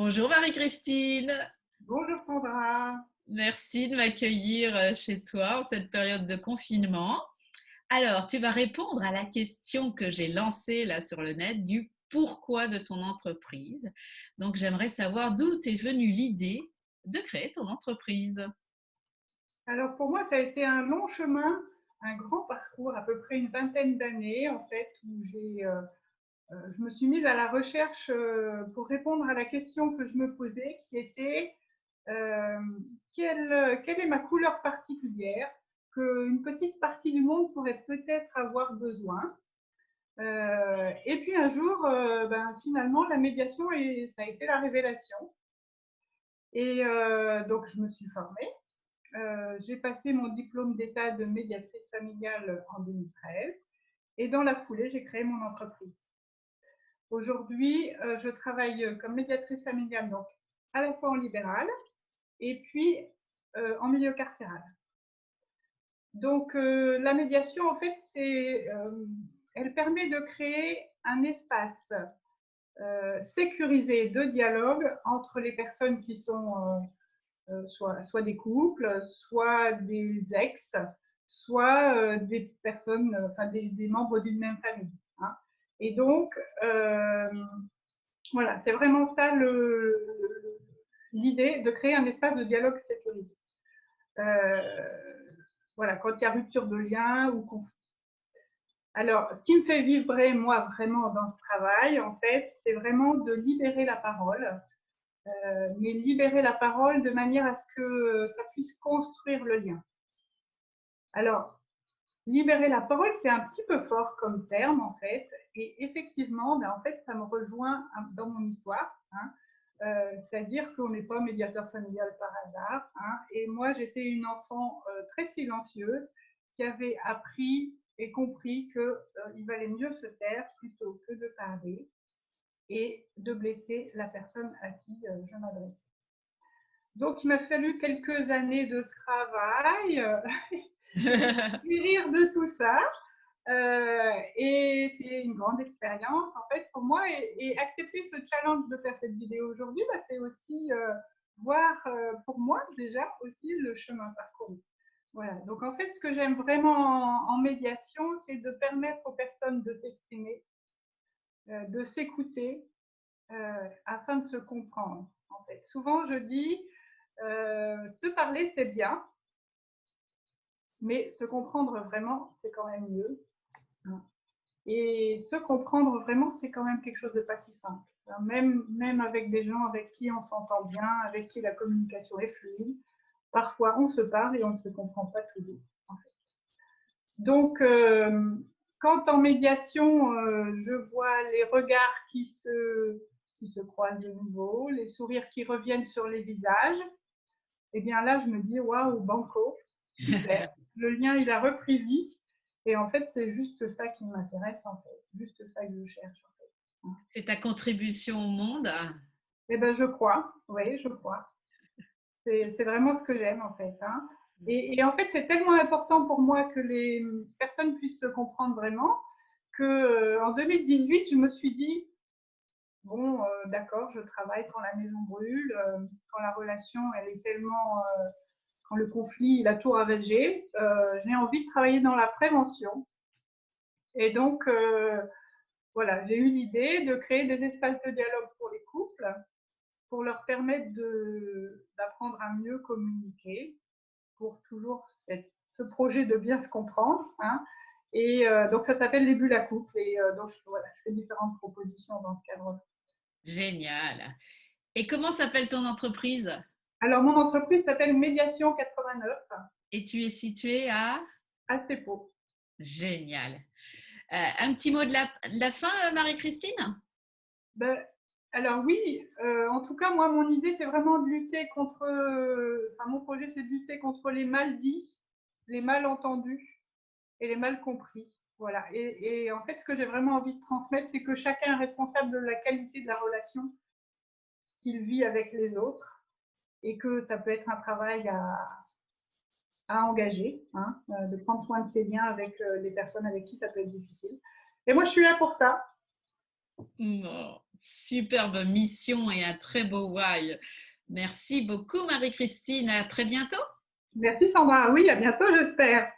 Bonjour Marie-Christine, Bonjour Sandra. merci de m'accueillir chez toi en cette période de confinement. Alors, tu vas répondre à la question que j'ai lancée là sur le net du pourquoi de ton entreprise. Donc, j'aimerais savoir d'où t'est venue l'idée de créer ton entreprise. Alors pour moi, ça a été un long chemin, un grand parcours, à peu près une vingtaine d'années en fait, où je me suis mise à la recherche pour répondre à la question que je me posais, qui était euh, quelle est ma couleur particulière qu'une petite partie du monde pourrait peut-être avoir besoin. Et puis un jour, finalement, la médiation, ça a été la révélation. Et donc je me suis formée. J'ai passé mon diplôme d'état de médiatrice familiale en 2013 et dans la foulée, j'ai créé mon entreprise. Aujourd'hui, je travaille comme médiatrice familiale, donc à la fois en libéral et puis en milieu carcéral. Donc la médiation, en fait, elle permet de créer un espace sécurisé de dialogue entre les personnes qui sont soit des couples, soit des ex, soit des personnes, enfin des membres d'une même famille. Hein. Et donc, voilà, c'est vraiment ça l'idée de créer un espace de dialogue sécurisé. Voilà, quand il y a rupture de lien ou conflit. Alors, ce qui me fait vibrer, moi, vraiment dans ce travail, en fait, c'est vraiment de libérer la parole, mais libérer la parole de manière à ce que ça puisse construire le lien. Alors, libérer la parole, c'est un petit peu fort comme terme, en fait. Et effectivement, en fait, ça me rejoint dans mon histoire. Hein. C'est-à-dire qu'on n'est pas médiateur familial par hasard. Hein. Et moi, j'étais une enfant très silencieuse qui avait appris et compris qu'il valait mieux se taire plutôt que de parler et de blesser la personne à qui je m'adressais. Donc, il m'a fallu quelques années de travail et de rire de tout ça. Et c'est une grande expérience en fait pour moi et accepter ce challenge de faire cette vidéo aujourd'hui, c'est aussi voir pour moi déjà aussi le chemin parcouru. Voilà, donc en fait ce que j'aime vraiment en médiation, c'est de permettre aux personnes de s'exprimer, de s'écouter afin de se comprendre. En fait, souvent je dis se parler c'est bien, mais se comprendre vraiment c'est quand même mieux. Et se comprendre vraiment, c'est quand même quelque chose de pas si simple. Même avec des gens avec qui on s'entend bien, avec qui la communication est fluide, parfois on se parle et on ne se comprend pas toujours. En fait. Donc, quand en médiation, je vois les regards qui se croisent de nouveau, les sourires qui reviennent sur les visages, et bien là, je me dis waouh, banco, super, le lien il a repris vie. Et en fait, c'est juste ça qui m'intéresse, en fait. Juste ça que je cherche, en fait. C'est ta contribution au monde. Eh ben, je crois. Oui, je crois. C'est vraiment ce que j'aime, en fait. Hein. Et en fait, c'est tellement important pour moi que les personnes puissent se comprendre vraiment que en 2018, je me suis dit, bon, d'accord, je travaille quand la maison brûle, quand la relation, elle est tellement quand le conflit, il a tout ravagé, j'ai envie de travailler dans la prévention. Et donc, voilà, j'ai eu l'idée de créer des espaces de dialogue pour les couples, pour leur permettre d'apprendre à mieux communiquer, pour toujours ce projet de bien se comprendre. Hein. Et donc, ça s'appelle les bulles à couple. Et donc, voilà, je fais différentes propositions dans ce cadre-là. Génial. Et comment s'appelle ton entreprise? Alors, mon entreprise s'appelle Médiation 89 Et tu es située à... à Cepo. Génial. Un petit mot de la fin, Marie-Christine? Ben, alors oui, en tout cas, moi, mon idée, c'est vraiment de lutter contre, enfin, mon projet, c'est de lutter contre les mal dits, les mal entendus et les mal compris. Voilà. Et en fait, ce que j'ai vraiment envie de transmettre, c'est que chacun est responsable de la qualité de la relation qu'il vit avec les autres et que ça peut être un travail à engager, hein, de prendre soin de ses liens avec les personnes avec qui ça peut être difficile. Et moi, je suis là pour ça. Oh, superbe mission et un très beau why. Merci beaucoup Marie-Christine, à très bientôt. Merci Sandra. Oui, à bientôt, j'espère.